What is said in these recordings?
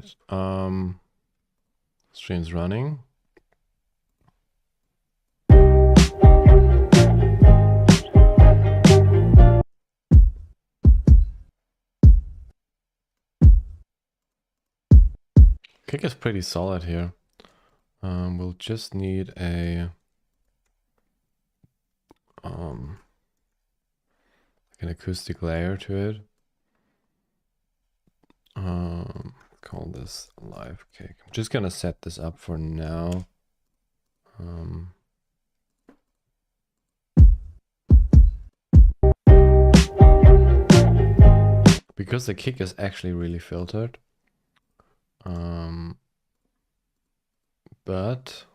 right. Stream's running. Kick is pretty solid here. We'll just need a an acoustic layer to it. Call this live kick. I'm just gonna set this up for now. Because the kick is actually really filtered. But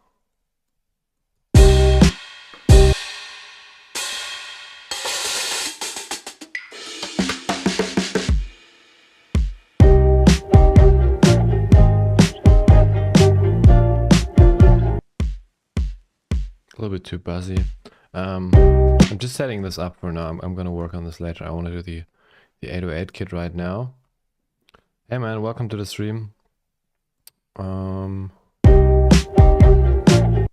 a little bit too buzzy. I'm just setting this up for now. I'm gonna work on this later. I want to do the 808 kit right now. Hey man, welcome to the stream.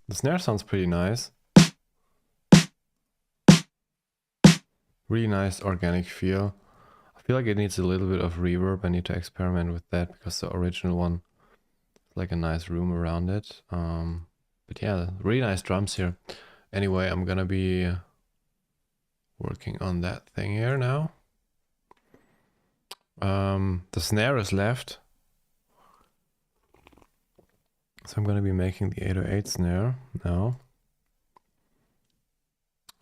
The snare sounds pretty nice. Really nice organic feel. I feel like it needs a little bit of reverb. I need to experiment with that because the original one is like a nice room around it. But yeah, really nice drums here. Anyway, I'm gonna be working on that thing here now. The snare is left. So I'm gonna be making the 808 snare now.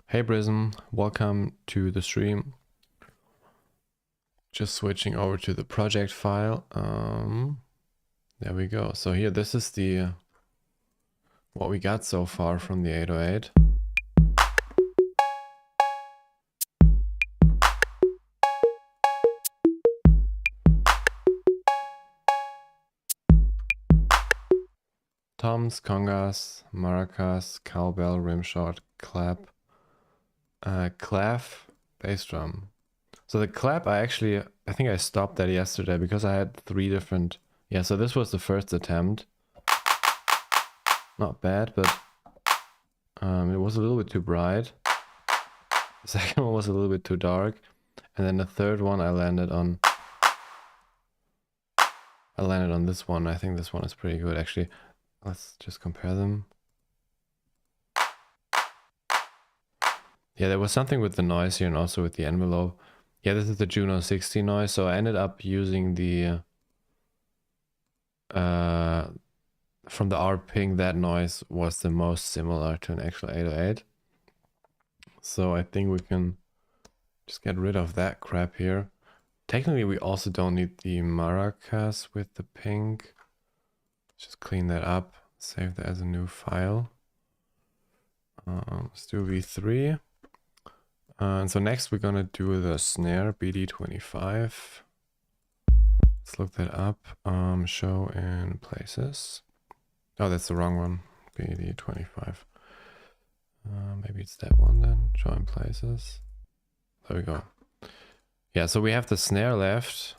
Hey Prism, welcome to the stream. Just switching over to the project file. There we go. So here, this is the what we got so far from the 808. Toms, congas, maracas, cowbell, rimshot, clap, clav, bass drum. So the clap, I think I stopped that yesterday because I had 3 different. Yeah, so this was the first attempt. Not bad, but it was a little bit too bright. The second one was a little bit too dark. And then the third one I landed on this one. I think this one is pretty good actually. Let's just compare them. Yeah, there was something with the noise here and also with the envelope. Yeah, this is the Juno 60 noise. So I ended up using the from the R ping, that noise was the most similar to an actual 808. So I think we can just get rid of that crap here. Technically, we also don't need the maracas with the pink. Just clean that up, save that as a new file. Let's do V3. And so next we're gonna do the snare, BD25. Let's look that up. Show in places. Oh, that's the wrong one. BD25. Maybe it's that one then. Show in places. There we go. Yeah, so we have the snare left.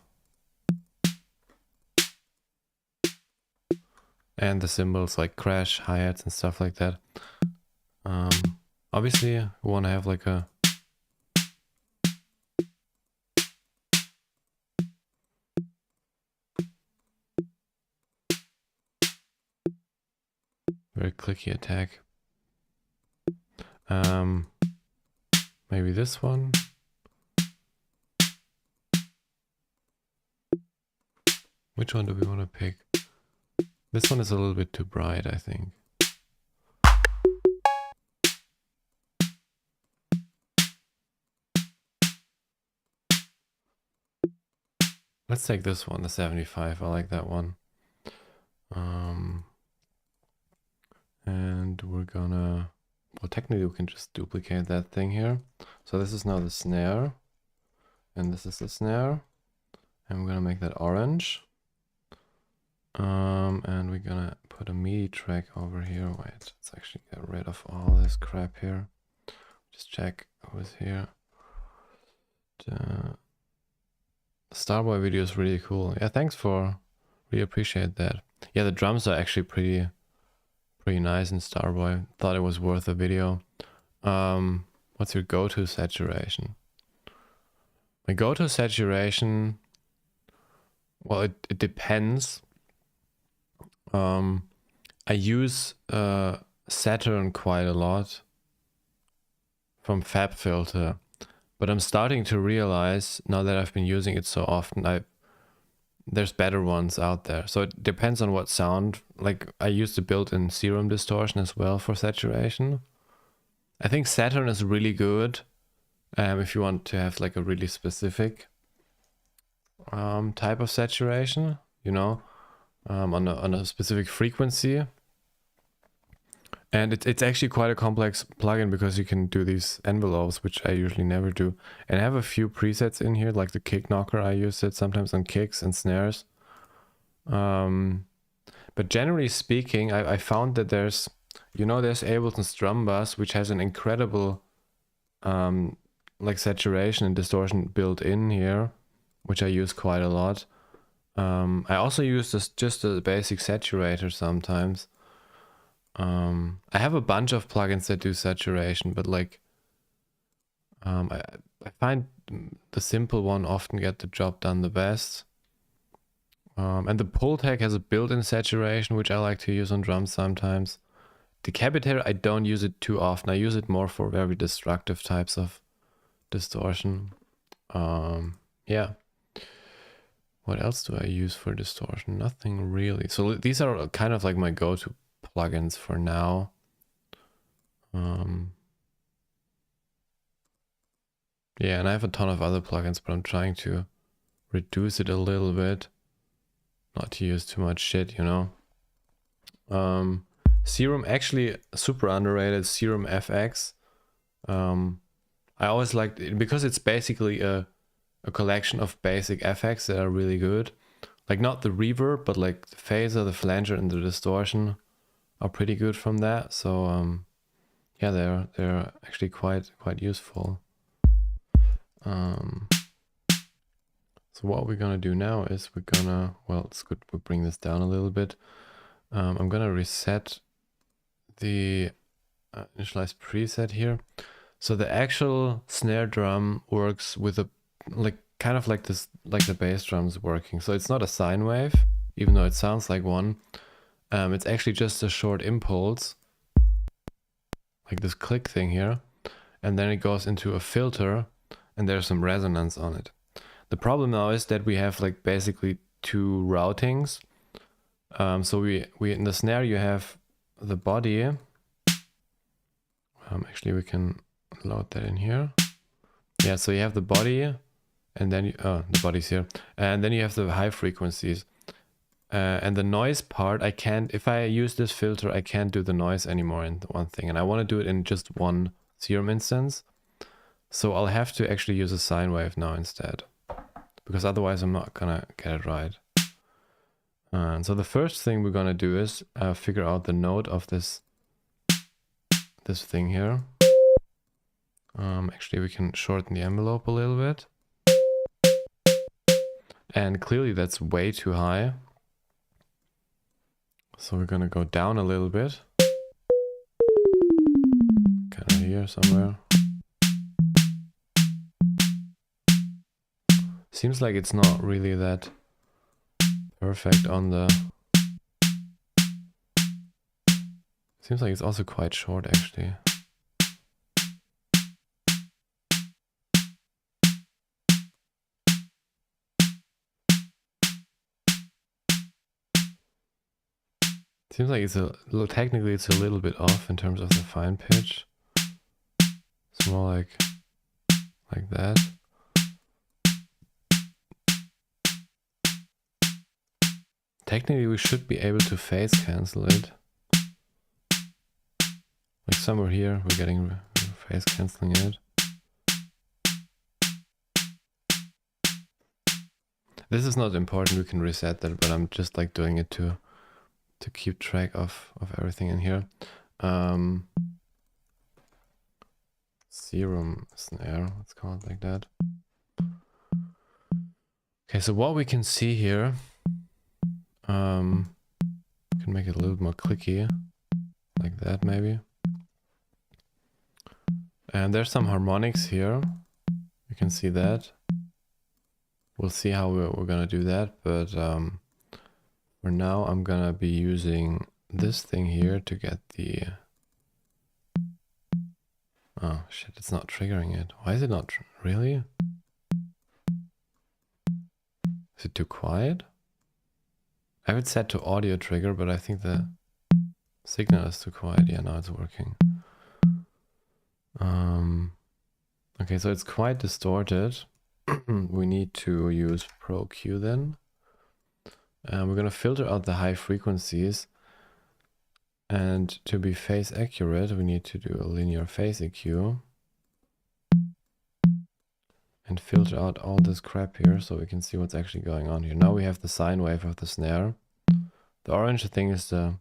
And the cymbals like crash, hi-hats and stuff like that. Obviously we want to have like a very clicky attack. Maybe this one. Which one do we want to pick? This one is a little bit too bright, I think. Let's take this one, the 75. I like that one. And we're gonna, well, technically we can just duplicate that thing here. So this is now the snare, and this is the snare, and we're gonna make that orange. And we're gonna put a MIDI track over here. Wait, let's actually get rid of all this crap here. Just check who's here. The Starboy video is really cool. Yeah, thanks for Really appreciate that. Yeah, the drums are actually pretty nice in Starboy. Thought it was worth a video. What's your go-to saturation? My go-to saturation, well, it depends. I use Saturn quite a lot from FabFilter, but I'm starting to realize now that I've been using it so often, there's better ones out there. So it depends on what sound. Like I use the built-in Serum distortion as well for saturation. I think Saturn is really good if you want to have like a really specific type of saturation, you know, on a specific frequency. And it's actually quite a complex plugin because you can do these envelopes, which I usually never do. And I have a few presets in here, like the kick knocker. I use it sometimes on kicks and snares. But generally speaking, I found that there's Ableton's drum bus, which has an incredible like saturation and distortion built in here, which I use quite a lot. I also use just a basic saturator sometimes. I have a bunch of plugins that do saturation, but like I find the simple one often get the job done the best. And the Pultec has a built-in saturation, which I like to use on drums sometimes. Decapitator, I don't use it too often. I use it more for very destructive types of distortion. Yeah. What else do I use for distortion? Nothing really. So these are kind of like my go-to plugins for now. Yeah, and I have a ton of other plugins, but I'm trying to reduce it a little bit. Not to use too much shit, you know. Serum, actually super underrated, Serum FX. I always liked it because it's basically a collection of basic effects that are really good. Like not the reverb, but like the phaser, the flanger, and the distortion are pretty good from that. So yeah, they're actually quite useful. So what we're gonna do now is we're gonna, well, it's good we bring this down a little bit. I'm gonna reset the initialized preset here. So the actual snare drum works with a kind of like this, like the bass drum's working. So it's not a sine wave, even though it sounds like one. It's actually just a short impulse, like this click thing here, and then it goes into a filter, and there's some resonance on it. The problem now is that we have like basically two routings. So we in the snare you have the body. Actually, we can load that in here. Yeah, so you have the body, and then the body's here, and then you have the high frequencies. And the noise part, I can't, if I use this filter, I can't do the noise anymore in the one thing. And I want to do it in just one Serum instance. So I'll have to actually use a sine wave now instead, because otherwise I'm not gonna get it right. And so the first thing we're gonna do is figure out the note of this thing here. Actually, we can shorten the envelope a little bit. And clearly that's way too high. So we're gonna go down a little bit. Kind of here somewhere. Seems like it's not really that perfect on the... Seems like it's also quite short actually. Seems like it's technically it's a little bit off in terms of the fine pitch. It's more like that. Technically we should be able to phase cancel it. Like somewhere here we're getting phase canceling it. This is not important, we can reset that, but I'm just like doing it to keep track of everything in here. Serum snare, let's call it like that. Okay, so what we can see here, Can make it a little more clicky, like that maybe. And there's some harmonics here. You can see that. We'll see how we're gonna do that, but for now I'm gonna be using this thing here to get the... Oh shit, it's not triggering it. Why is it not really? Is it too quiet? I have it set to audio trigger, but I think the signal is too quiet. Yeah, now it's working. Okay, so it's quite distorted. We need to use Pro Q then. We're gonna filter out the high frequencies. And to be phase accurate, we need to do a linear phase EQ. And filter out all this crap here so we can see what's actually going on here. Now we have the sine wave of the snare. The orange thing is the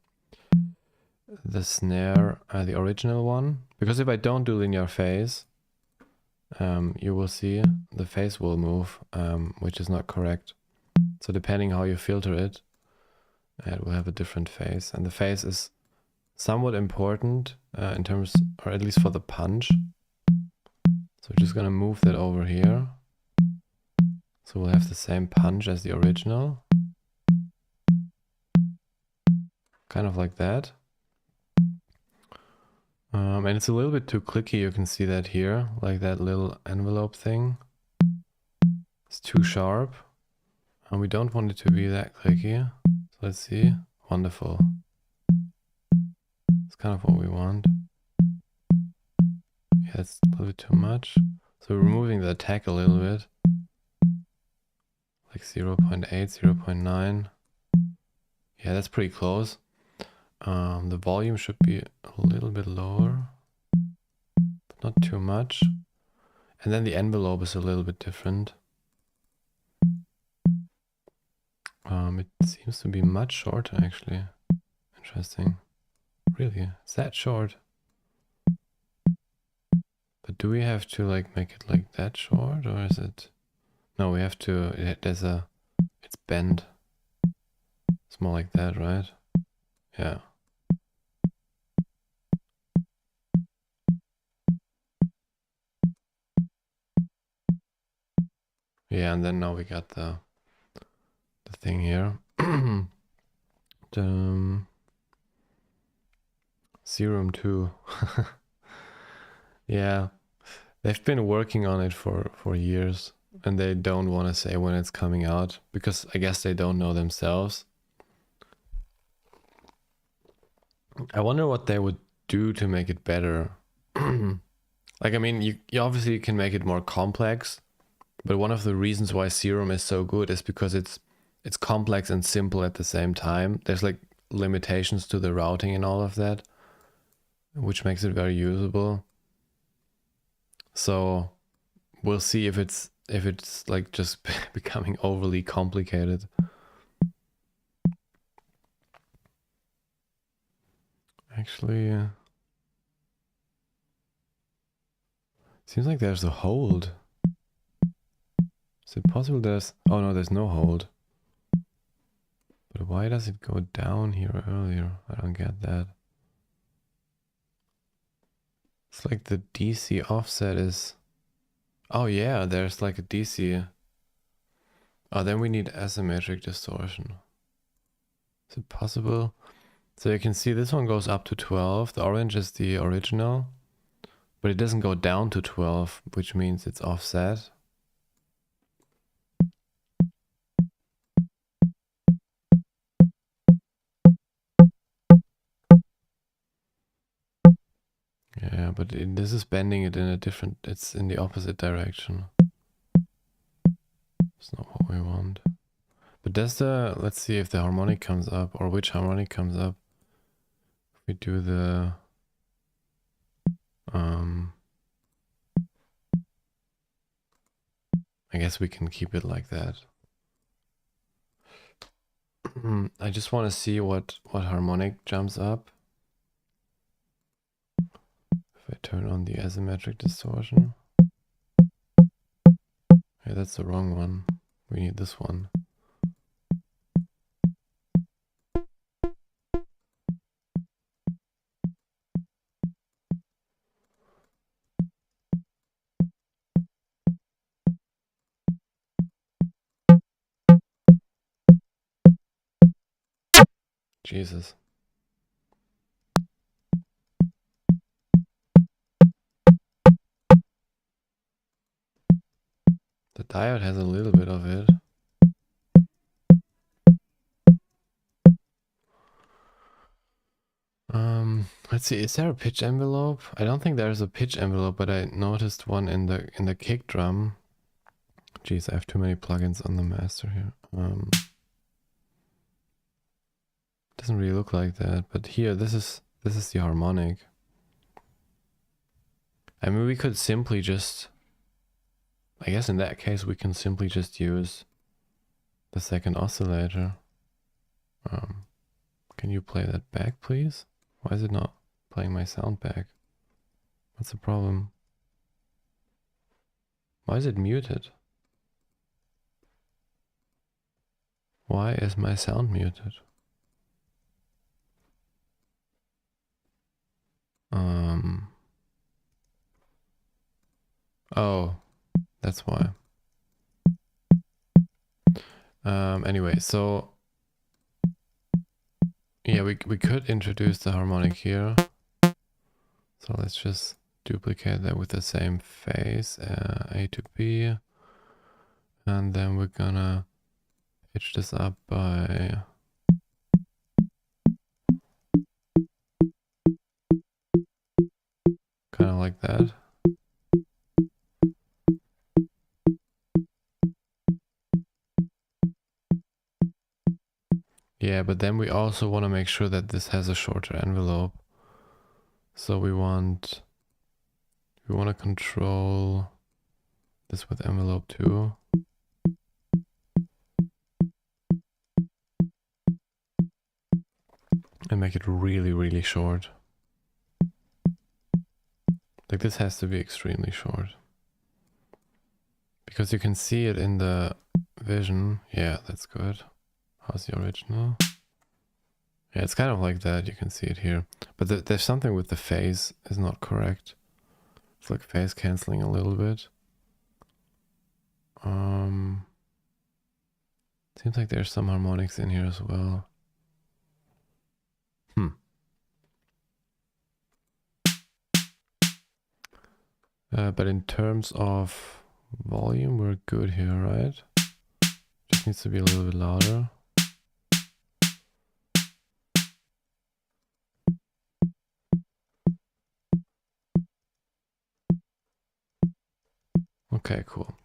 snare, the original one. Because if I don't do linear phase, you will see the phase will move, which is not correct. So depending how you filter it, it will have a different phase. And the phase is somewhat important in terms, or at least for the punch. So we're just gonna move that over here. So we'll have the same punch as the original. Kind of like that. And it's a little bit too clicky, you can see that here, like that little envelope thing. It's too sharp. And we don't want it to be that clicky. So let's see. Wonderful. It's kind of what we want. Yeah, it's a little bit too much. So we're removing the attack a little bit. Like 0.8, 0.9. Yeah, that's pretty close. The volume should be a little bit lower, but not too much. And then the envelope is a little bit different. It seems to be much shorter actually. Interesting. Really, it's that short. But do we have to like make it like that short, or is it? No, we have to, it's bent. It's more like that, right? Yeah. Yeah, and then now we got the thing here. Serum 2. Yeah, they've been working on it for years, and they don't want to say when it's coming out, because I guess they don't know themselves. I wonder what they would do to make it better. Like, I mean, you obviously can make it more complex, but one of the reasons why Serum is so good is because it's complex and simple at the same time. There's like limitations to the routing and all of that, which makes it very usable. So we'll see if it's like just becoming overly complicated. Actually, seems like there's a hold. Is it possible there's... Oh no, there's no hold. But why does it go down here earlier? I don't get that. It's like the DC offset is... Oh yeah, there's like a DC. Oh, then we need asymmetric distortion. Is it possible? So you can see this one goes up to 12. The orange is the original. But it doesn't go down to 12, which means it's offset. Yeah, but this is bending it in a different... It's in the opposite direction. It's not what we want. But does the... Let's see if the harmonic comes up, or which harmonic comes up. If we do the... I guess we can keep it like that. I just want to see what harmonic jumps up. If I turn on the asymmetric distortion. Yeah, that's the wrong one. We need this one. Jesus. The diode has a little bit of it. Let's see, is there a pitch envelope? I don't think there's a pitch envelope, but I noticed one in the kick drum. Jeez, I have too many plugins on the master here. Doesn't really look like that, but here, this is the harmonic. I mean, we could simply just, I guess in that case, we can simply just use the second oscillator. Can you play that back, please? Why is it not playing my sound back? What's the problem? Why is it muted? Why is my sound muted? Oh, that's why. Anyway, so yeah, we could introduce the harmonic here. So let's just duplicate that with the same phase, A to B. And then we're gonna pitch this up by kind of like that. Yeah, but then we also want to make sure that this has a shorter envelope. So we want to control this with envelope 2. And make it really, really short. Like this has to be extremely short. Because you can see it in the vision. Yeah, that's good. How's the original? Yeah, it's kind of like that. You can see it here. But there's something with the phase is not correct. It's like phase canceling a little bit. Seems like there's some harmonics in here as well. But in terms of volume, we're good here, right? Just needs to be a little bit louder. Okay, cool.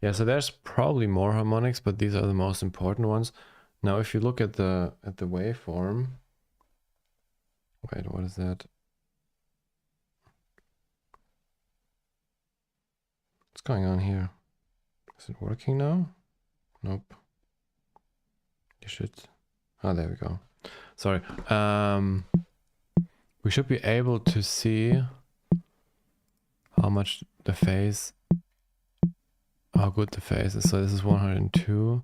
Yeah, so there's probably more harmonics, but these are the most important ones. Now, if you look at the waveform, wait, what is that? What's going on here? Is it working now? Nope. You should. Oh, there we go. Sorry. We should be able to see how much the phase, how good the phase is. So this is 102.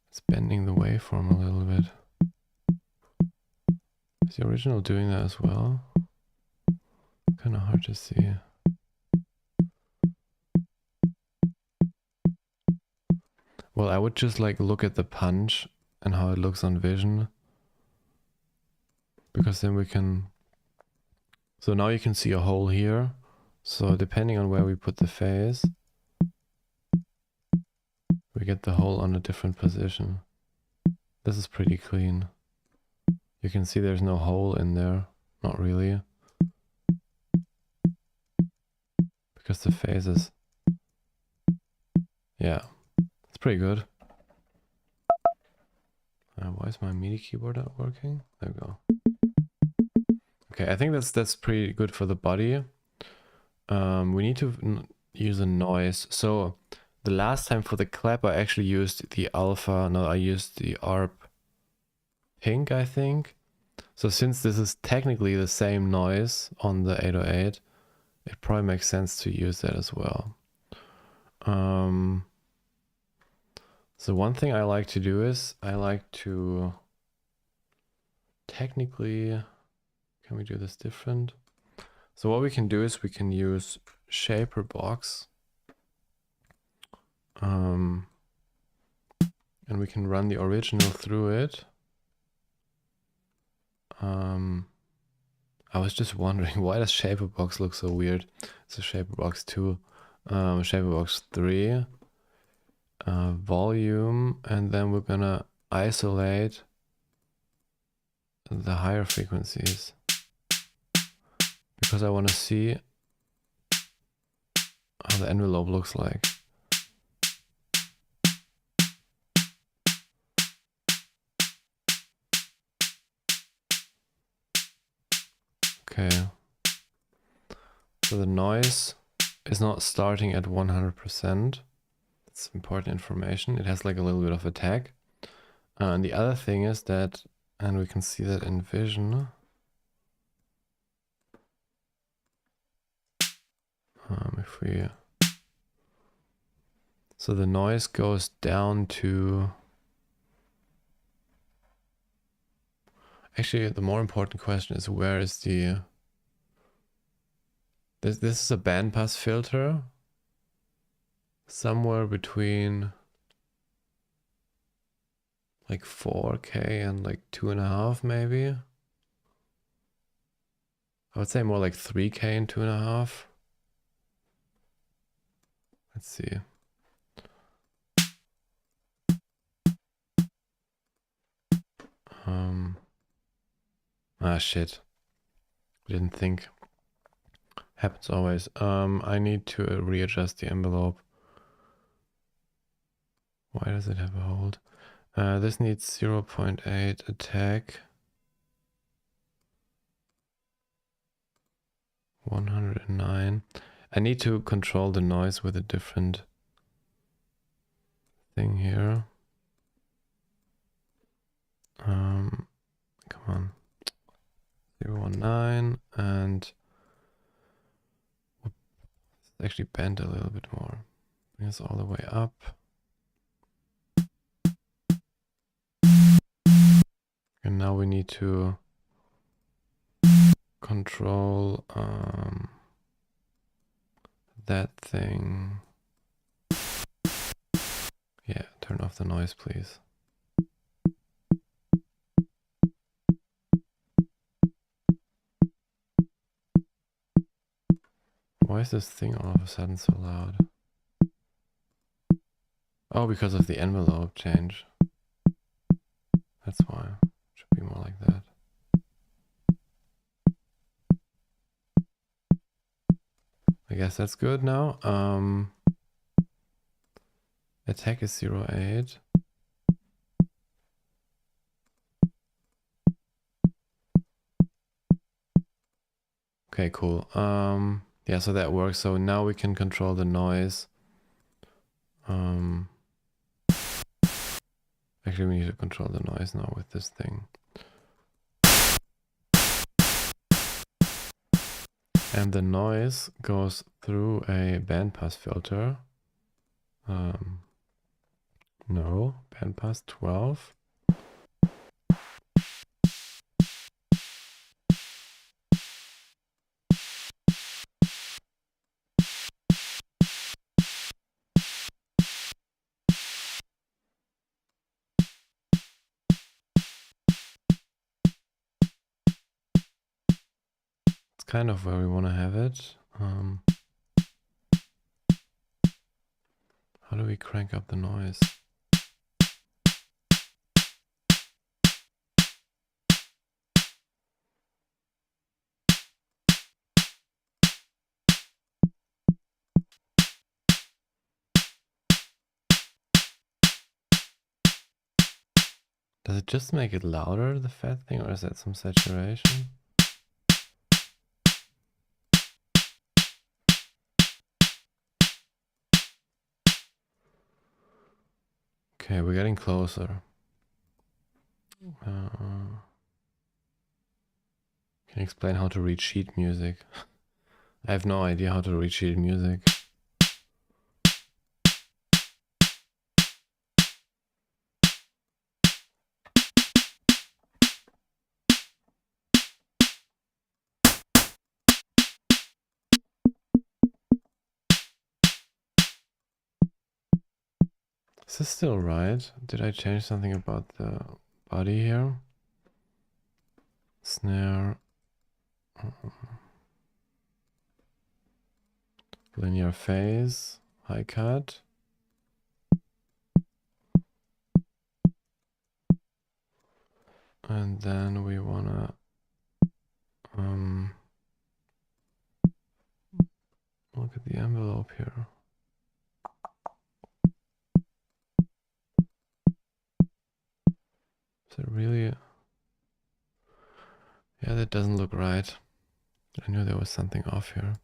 It's bending the waveform a little bit. Is the original doing that as well? Kind of hard to see. Well, I would just like look at the punch and how it looks on vision. Because then we can... So now you can see a hole here. So depending on where we put the phase, we get the hole on a different position. This is pretty clean. You can see there's no hole in there. Not really. Because the phase is... Yeah, it's pretty good. Why is my MIDI keyboard not working? There we go. Okay, I think that's pretty good for the body. We need to use a noise. So the last time for the clap, I actually used the alpha. No, I used the ARP pink, I think. So since this is technically the same noise on the 808, it probably makes sense to use that as well. So one thing I like to do is I like to technically, can we do this different? So what we can do is we can use shaper box. And we can run the original through it. I was just wondering, why does Shaperbox look so weird? It's a Shaperbox 2, Shaperbox 3, volume, and then we're gonna isolate the higher frequencies because I want to see how the envelope looks like. Okay. So the noise is not starting at 100%. It's important information. It has like a little bit of a tag. And the other thing is that, and we can see that in Vision. If we, so the noise goes down to, actually the more important question is where is the, this is a bandpass filter, somewhere between like 4K and like 2.5 maybe. I would say more like 3K and 2.5. Let's see. Shit. Didn't think. Happens always. I need to readjust the envelope. Why does it have a hold? This needs 0.8 attack. 109. I need to control the noise with a different thing here. Come on. 019 and it's actually bent a little bit more. Bring this all the way up. And now we need to control that thing. Yeah, turn off the noise, please. Why is this thing all of a sudden so loud? Oh, because of the envelope change. That's why. It should be more like that. I guess that's good now. Attack is 0.8. Okay, cool. Yeah, so that works. So now we can control the noise. Actually, we need to control the noise now with this thing. And the noise goes through a bandpass filter. No, bandpass 12. It's kind of where we want to have it. How do we crank up the noise? Does it just make it louder, the fat thing, or is that some saturation? Okay, we're getting closer. Can you explain how to read sheet music? I have no idea how to read sheet music. Is this still right? Did I change something about the body here? Snare. Linear phase. High cut. And then we wanna look at the envelope here. Is it really? Yeah, that doesn't look right. I knew there was something off here.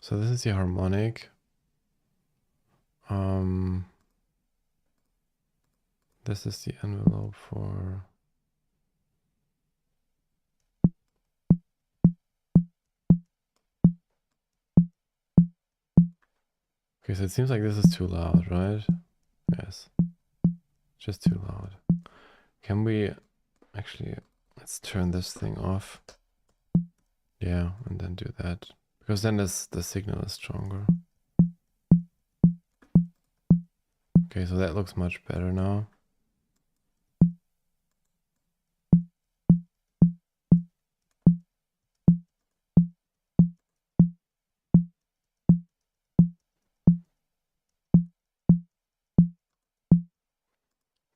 So this is the harmonic. This is the envelope for... Okay, so it seems like this is too loud, right? Yes. Just too loud. Can we... Actually, let's turn this thing off. Yeah, and then do that. Because then the signal is stronger. Okay, so that looks much better now.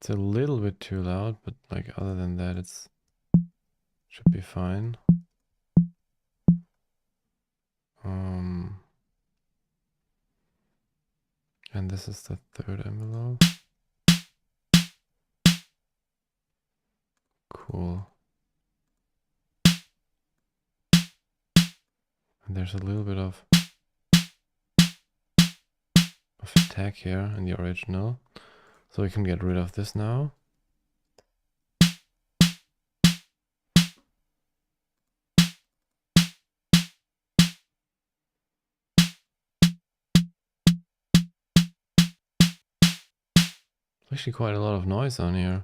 It's a little bit too loud, but like other than that, it's should be fine. And this is the third envelope. Cool. And there's a little bit of attack here in the original. So we can get rid of this now. Actually quite a lot of noise on here.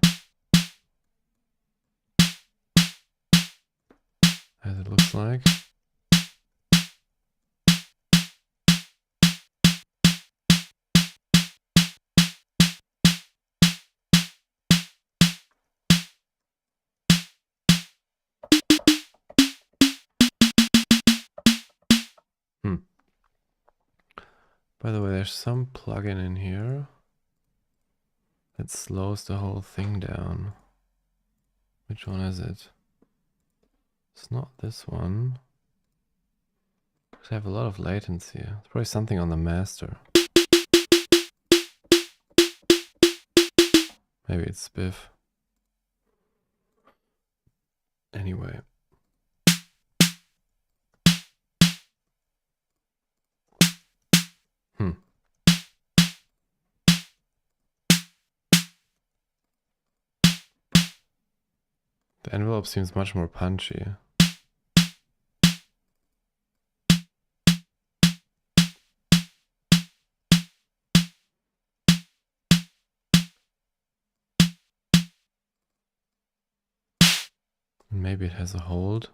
As it looks like. By the way, there's some plugin in here that slows the whole thing down. Which one is it? It's not this one. Because I have a lot of latency. It's probably something on the master. Maybe it's Spiff. Anyway. The envelope seems much more punchy. Maybe it has a hold.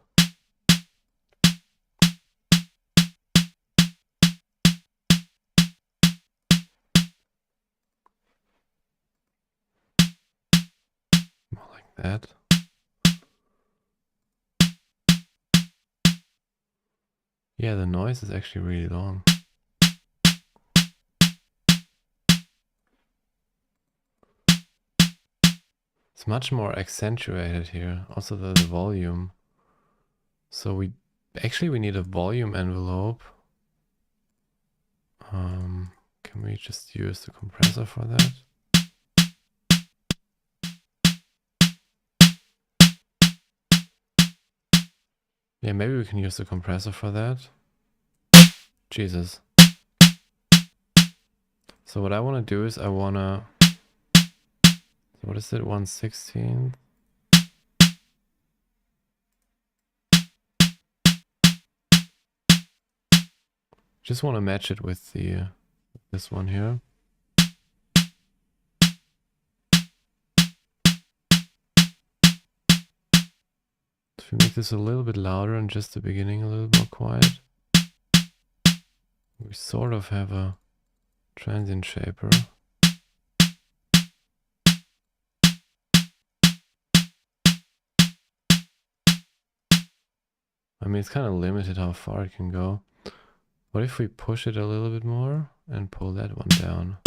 More like that. Yeah, the noise is actually really long. It's much more accentuated here. Also the volume. So we need a volume envelope. Can we just use the compressor for that? Yeah, maybe we can use the compressor for that. Jesus. So what I want to do is I want to... What is it? 1/16? Just want to match it with the this one here. If we make this a little bit louder and just the beginning a little more quiet. we sort of have a transient shaper. I mean, it's kind of limited how far it can go. What if we push it a little bit more and pull that one down?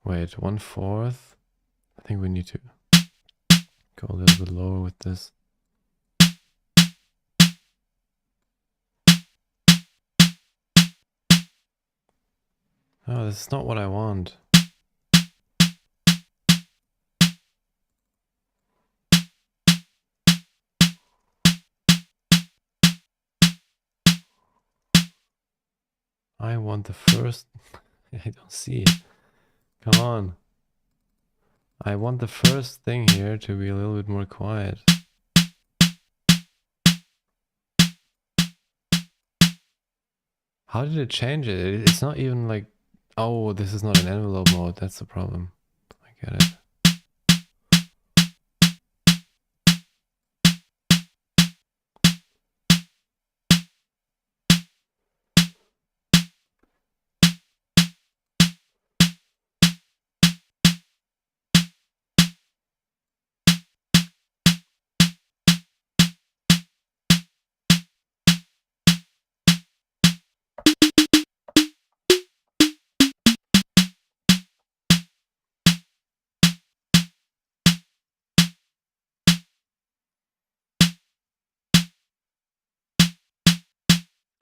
Wait, 1/4? I think we need to go a little bit lower with this. Oh, this is not what I want. I want the first... I don't see it. Come on. I want the first thing here to be a little bit more quiet. How did it change it? It's not even like... Oh, this is not an envelope mode. That's the problem. I get it.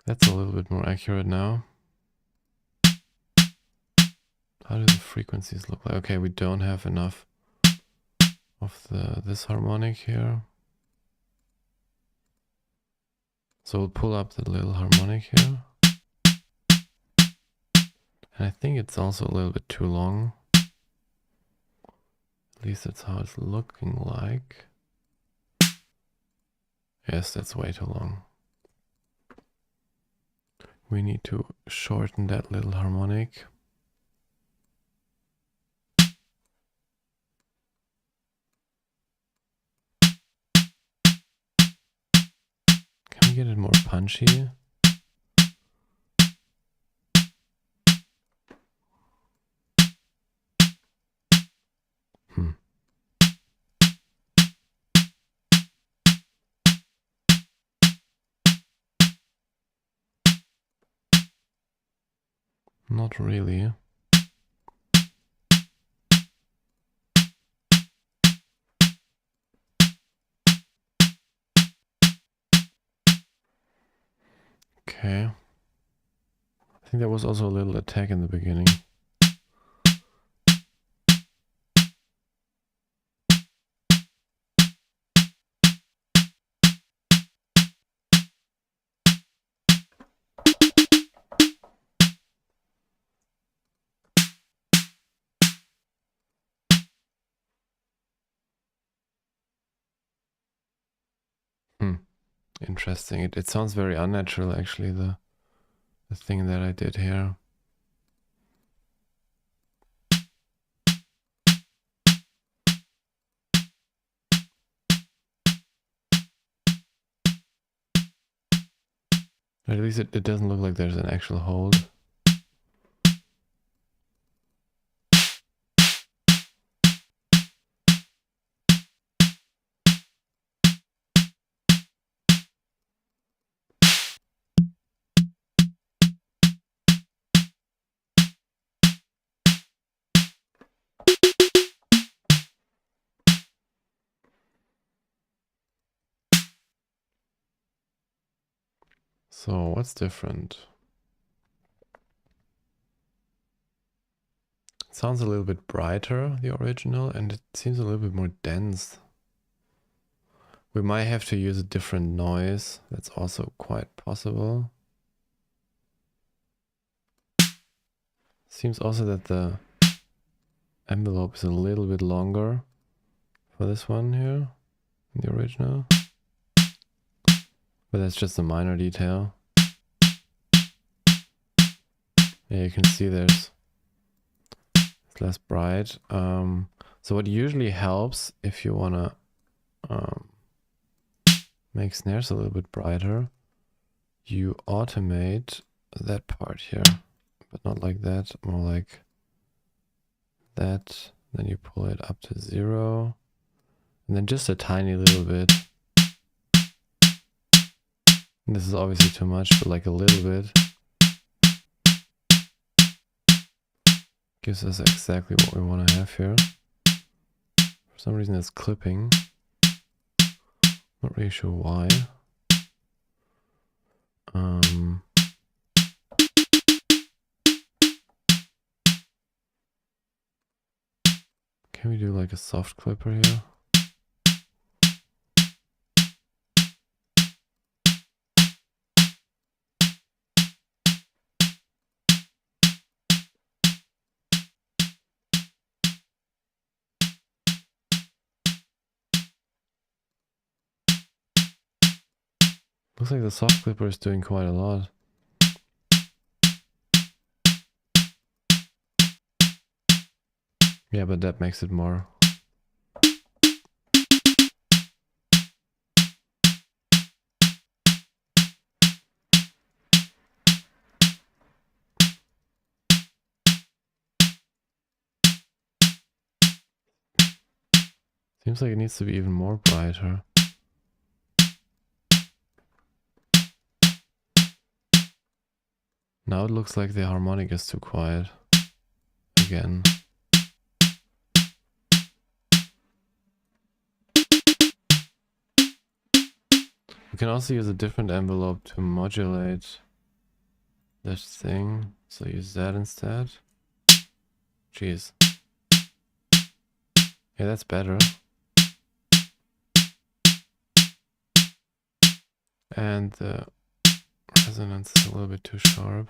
That's a little bit more accurate now. How do the frequencies look like? Okay, we don't have enough of this harmonic here. So we'll pull up the little harmonic here. And I think it's also a little bit too long. At least that's how it's looking like. Yes, that's way too long. We need to shorten that little harmonic. Can we get it more punchy? Not really. Okay. I think there was also a little attack in the beginning. Interesting. It sounds very unnatural, actually, the thing that I did here. At least it doesn't look like there's an actual hold. So what's different? It sounds a little bit brighter, the original, and it seems a little bit more dense. We might have to use a different noise. That's also quite possible. Seems also that the envelope is a little bit longer for this one here in the original. But that's just a minor detail. Yeah, you can see it's less bright. So So what usually helps if you wanna make snares a little bit brighter, you automate that part here, but not like that, more like that. Then you pull it up to 0, and then just a tiny little bit. And this is obviously too much, but like a little bit gives us exactly what we want to have here. For some reason it's clipping. Not really sure why. Can we do like a soft clipper here? Looks like the soft clipper is doing quite a lot. Yeah, but that makes it more. Seems like it needs to be even more brighter. Now it looks like the harmonic is too quiet. Again. You can also use a different envelope to modulate this thing. So use that instead. Jeez. Yeah, that's better. And the resonance is a little bit too sharp.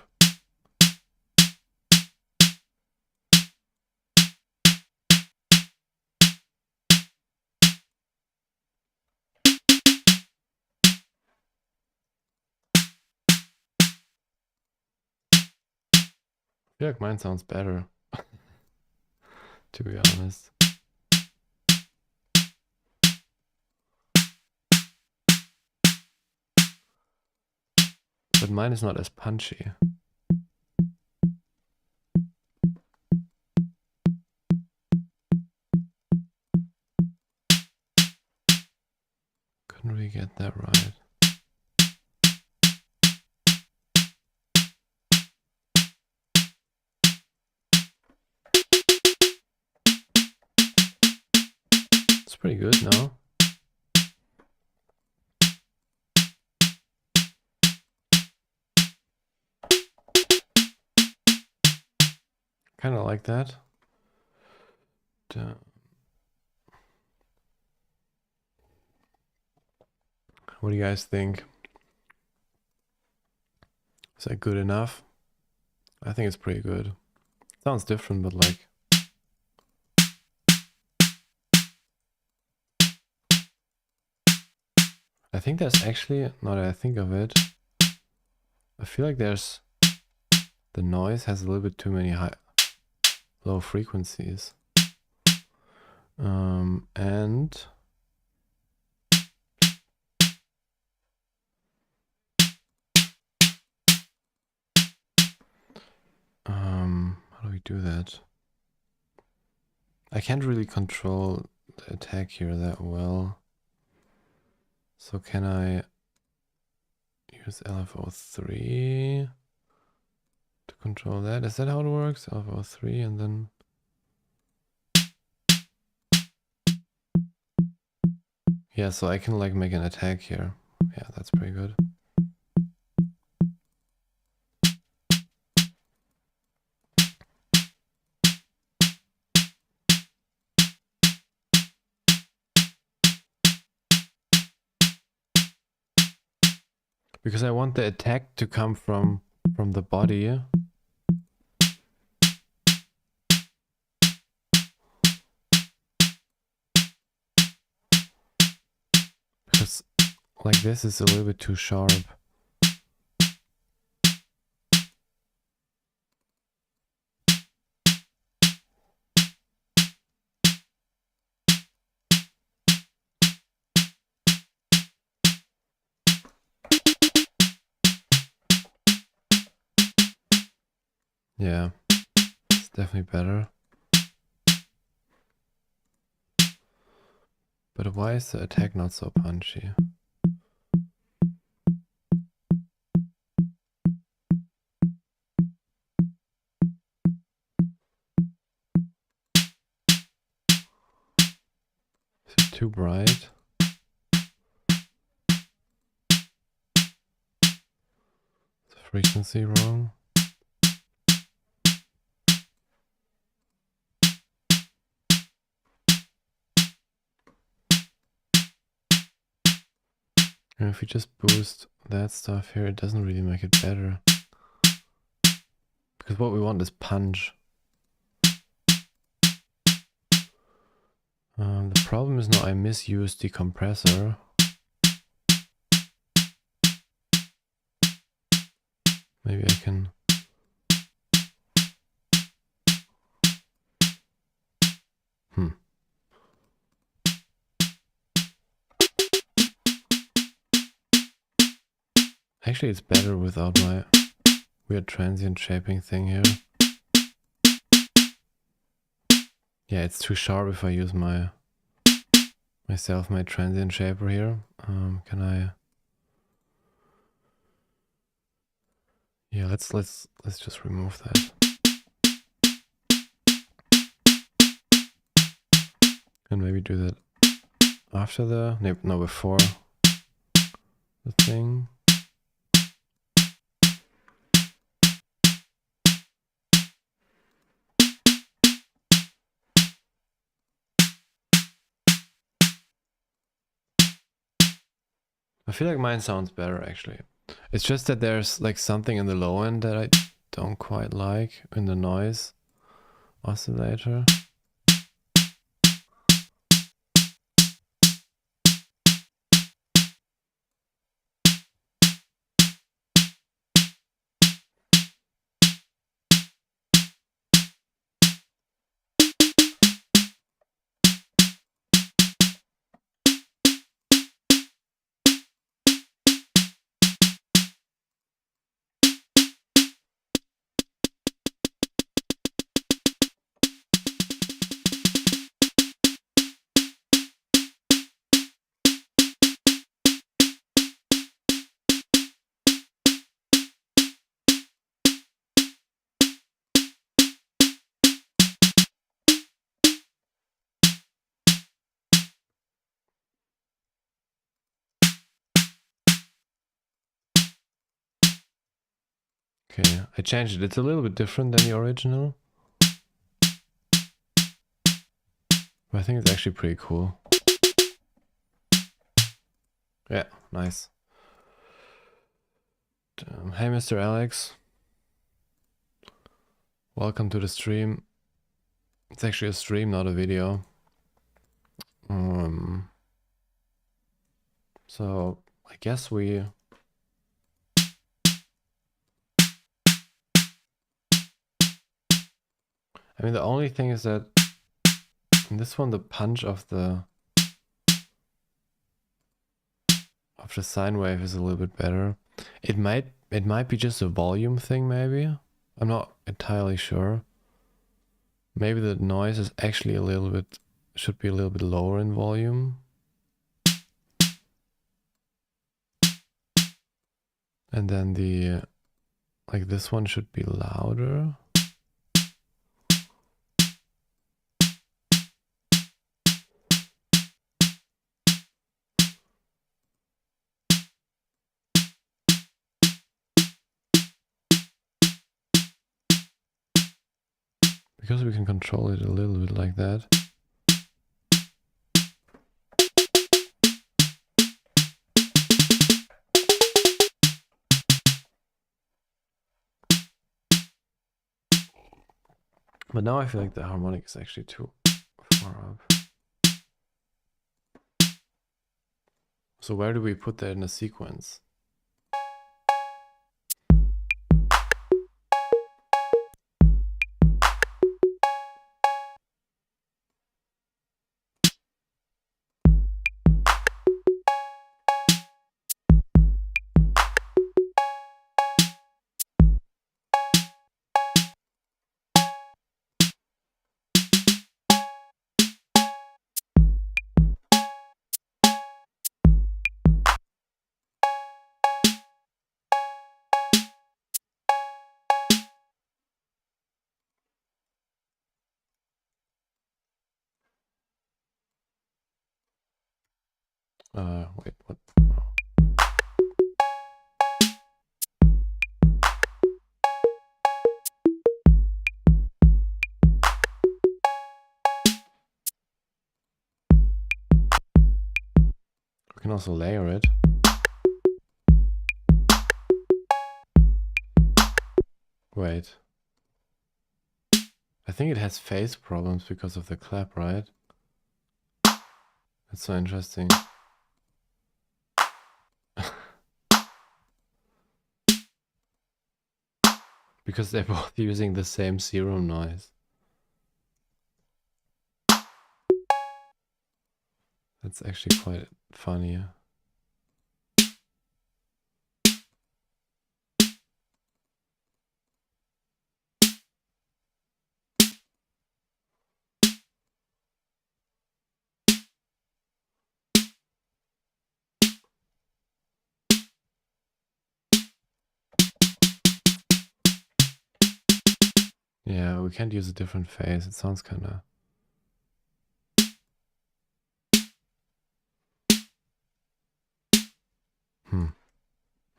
I feel like mine sounds better, to be honest. But mine is not as punchy. Couldn't really get that right. It's pretty good now. Kind of like that. What do you guys think? Is that good enough? I think it's pretty good. Sounds different, but like... I think there's actually, now that I think of it, I feel like there's... The noise has a little bit too many low frequencies. And... how do we do that? I can't really control the attack here that well. So can I use LFO3 to control that? Is that how it works? LFO3 and then... Yeah, so I can like make an attack here. Yeah, that's pretty good. Because I want the attack to come from the body. Because like this is a little bit too sharp. Yeah, it's definitely better. But why is the attack not so punchy? Is it too bright? Is the frequency wrong? And if we just boost that stuff here, it doesn't really make it better. Because what we want is punch. The problem is now I misused the compressor. Maybe I can... Actually, it's better without my weird transient shaping thing here. Yeah, it's too sharp if I use my self-made transient shaper here. Can I? Yeah, let's just remove that. And maybe do that after the no, before the thing. I feel like mine sounds better actually. It's just that there's like something in the low end that I don't quite like in the noise oscillator. Okay, I changed it. It's a little bit different than the original. But I think it's actually pretty cool. Yeah, nice. Hey, Mr. Alex. Welcome to the stream. It's actually a stream, not a video. So I guess I mean, the only thing is that in this one, the punch of the sine wave is a little bit better. It might be just a volume thing, maybe. I'm not entirely sure. Maybe the noise is actually should be a little bit lower in volume. And then like this one should be louder. Because we can control it a little bit like that. But now I feel like the harmonic is actually too far up. So where do we put that in a sequence? Wait, what? We can also layer it. Wait. I think it has phase problems because of the clap, right? That's so interesting. Because they're both using the same Serum noise. That's actually quite funny. Yeah, we can't use a different phase. It sounds kind of...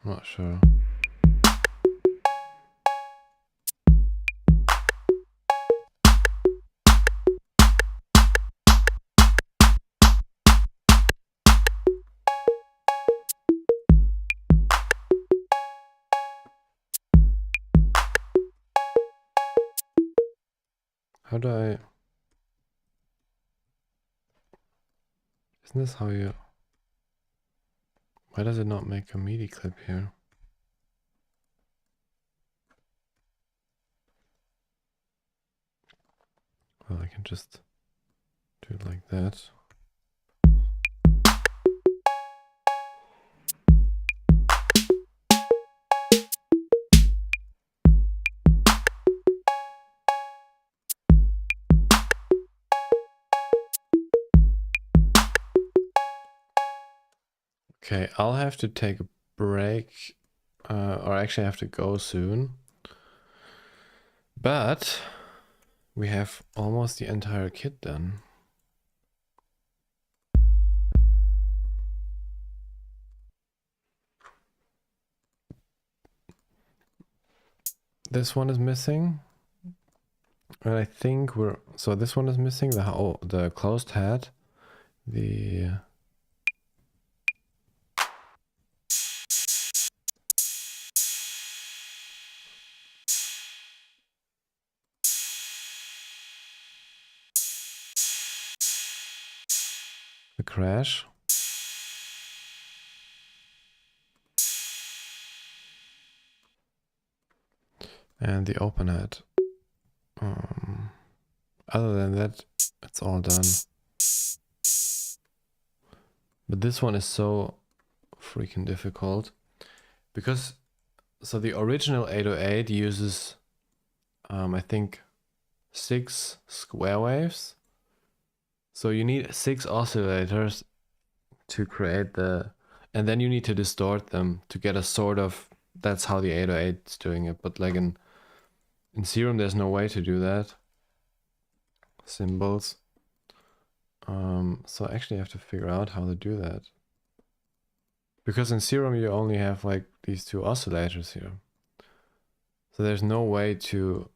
Not sure. How do I... Isn't this how you... Why does it not make a MIDI clip here? Well, I can just do it like that. Okay, I'll have to take a break, or actually I have to go soon. But we have almost the entire kit done. This one is missing. And I think we're... So this one is missing, the closed head. The... The crash. And the open head. Other than that, it's all done. But this one is so freaking difficult. Because, so the original 808 uses, I think, 6 square waves. So you need 6 oscillators to create the... And then you need to distort them to get a sort of... That's how the 808 is doing it. But like in Serum, there's no way to do that. Symbols. So I actually have to figure out how to do that. Because in Serum you only have like these 2 oscillators here. So there's no way to...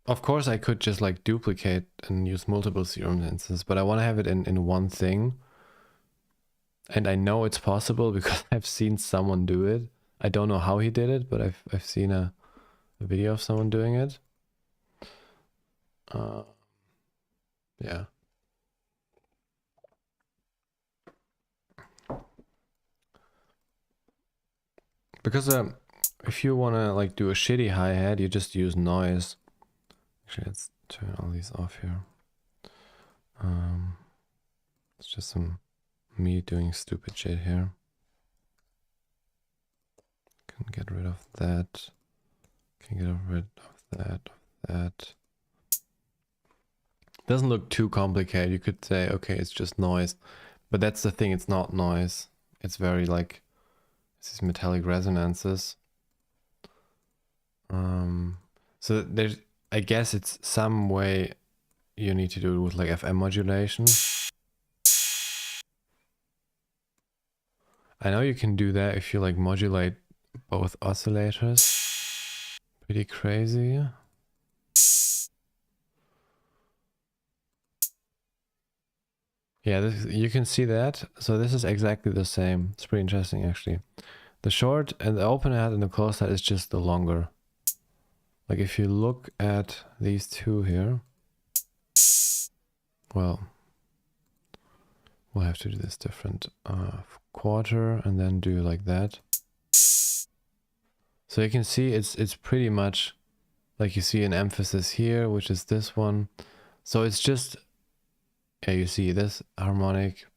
Of course I could just like duplicate and use multiple Serum instances, but I want to have it in one thing. And I know it's possible because I've seen someone do it. I don't know how he did it, but I've seen a video of someone doing it. Yeah. Because if you want to like do a shitty hi-hat, you just use noise. Actually, let's turn all these off here. It's just some me doing stupid shit here. Can get rid of that. Can get rid of that. Doesn't look too complicated. You could say, okay, it's just noise. But that's the thing, it's not noise. It's very like, these metallic resonances. So there's, I guess it's some way you need to do it with like FM modulation. I know you can do that if you like modulate both oscillators. Pretty crazy. Yeah, this, you can see that. So this is exactly the same. It's pretty interesting actually. The short and the open hat and the closed hat is just the longer. Like if you look at these two here, well, we'll have to do this different. Quarter and then do like that. So you can see it's pretty much like you see an emphasis here, which is this one. So it's just, yeah, you see this harmonic.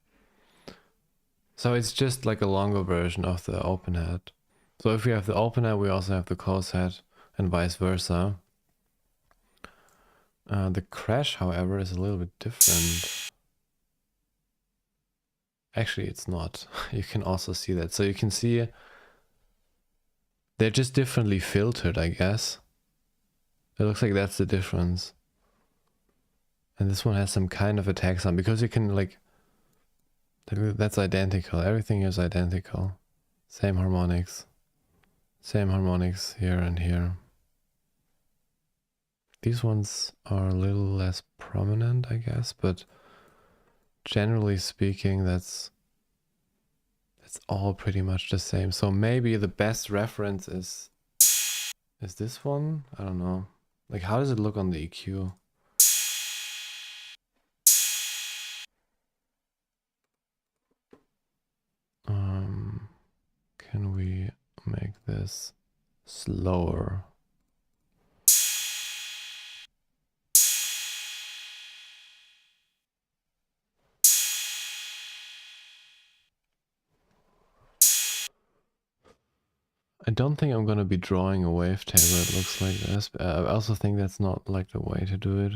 So it's just like a longer version of the open hat. So if we have the open hat, we also have the closed hat and vice versa. The crash, however, is a little bit different. Actually, it's not. You can also see that. So you can see they're just differently filtered, I guess. It looks like that's the difference. And this one has some kind of attack sound because you can like, that's identical. Everything is identical. Same harmonics. Same harmonics here and here. These ones are a little less prominent, I guess, but generally speaking, that's all pretty much the same. So maybe the best reference is this one? I don't know. Like, how does it look on the EQ? Can we make this slower? I don't think I'm gonna be drawing a wavetable that looks like this, but I also think that's not like the way to do it.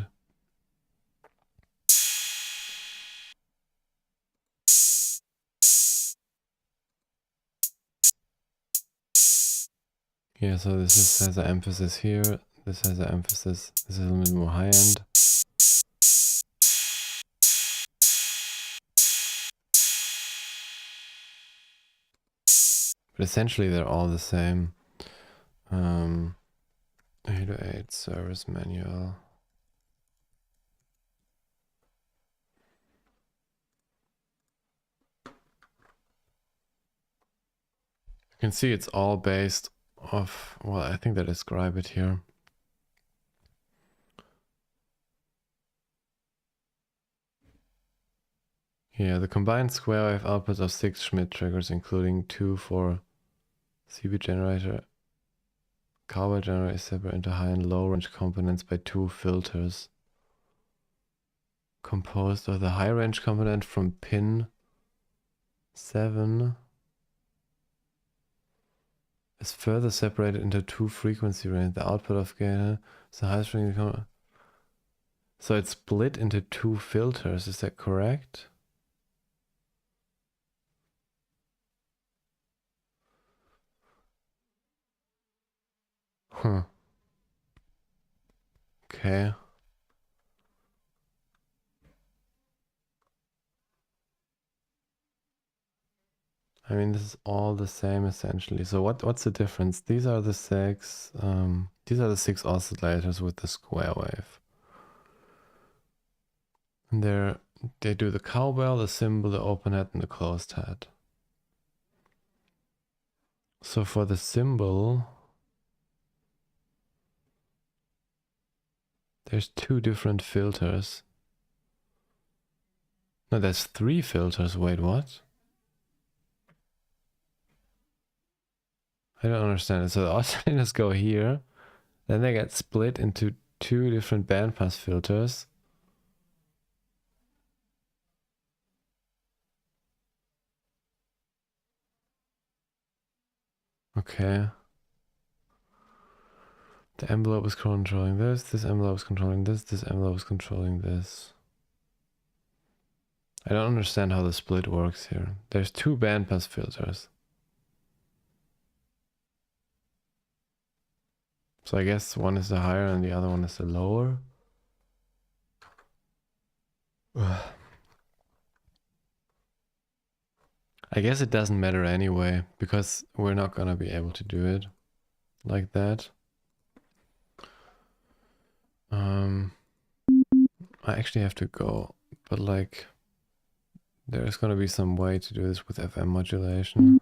Yeah, so this has an emphasis here, this has an emphasis, this is a little bit more high end. But essentially they're all the same. 808 service manual. You can see it's all based off, well, I think they describe it here. Yeah, the combined square wave outputs of 6 Schmidt triggers, including 2 for CB generator. Cowbell generator is separated into high and low range components by 2 filters. Composed of the high range component from pin 7 is further separated into 2 frequency ranges. The output of gain is the highest frequency component. So it's split into 2 filters, is that correct? Huh. Okay. I mean, this is all the same essentially. So what's the difference? These are the 6 oscillators with the square wave. And they do the cowbell, the cymbal, the open hat, and the closed hat. So for the cymbal, there's 2 different filters. No, there's 3 filters. Wait, what? I don't understand it. So the oscillators go here, then they get split into 2 different bandpass filters. Okay. The envelope is controlling this envelope is controlling this envelope is controlling this. I don't understand how the split works here. There's 2 bandpass filters. So I guess one is the higher and the other one is the lower. I guess it doesn't matter anyway, because we're not gonna be able to do it like that. I actually have to go, but like there's gonna be some way to do this with FM modulation.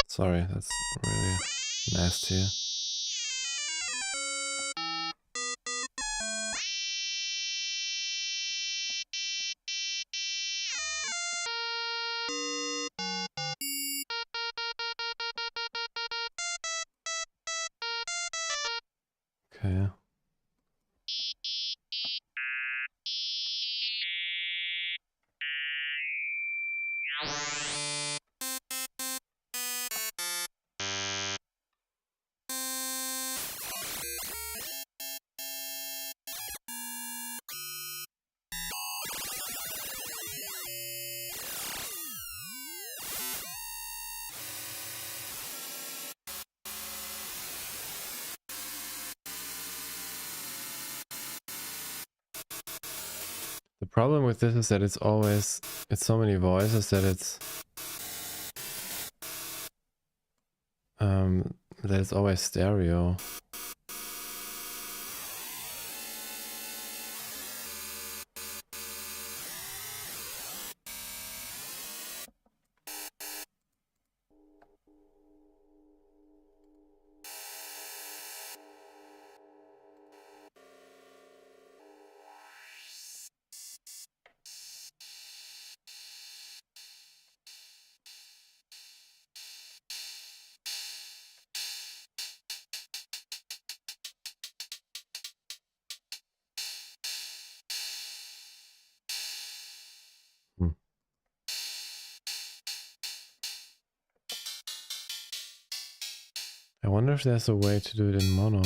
Sorry, that's really nasty. Okay. The problem with this is that it's so many voices that it's always stereo. I wonder if there's a way to do it in mono.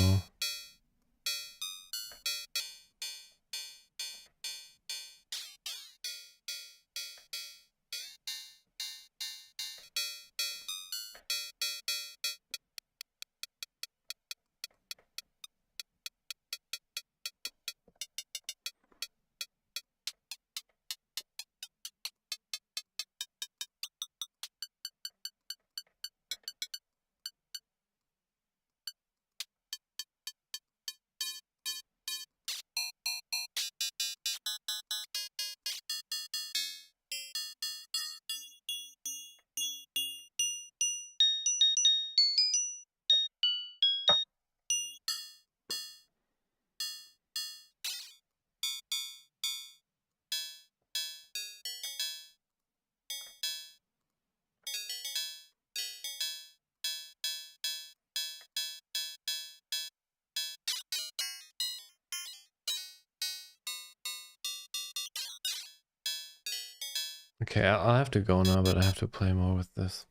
Okay, I'll have to go now, but I have to play more with this.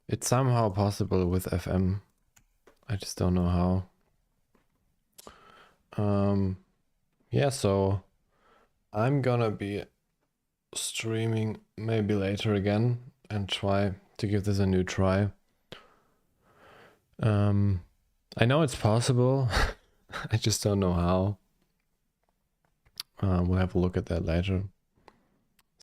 It's somehow possible with FM. I just don't know how. Yeah, so I'm gonna be streaming maybe later again and try to give this a new try. I know it's possible. I just don't know how. We'll have a look at that later.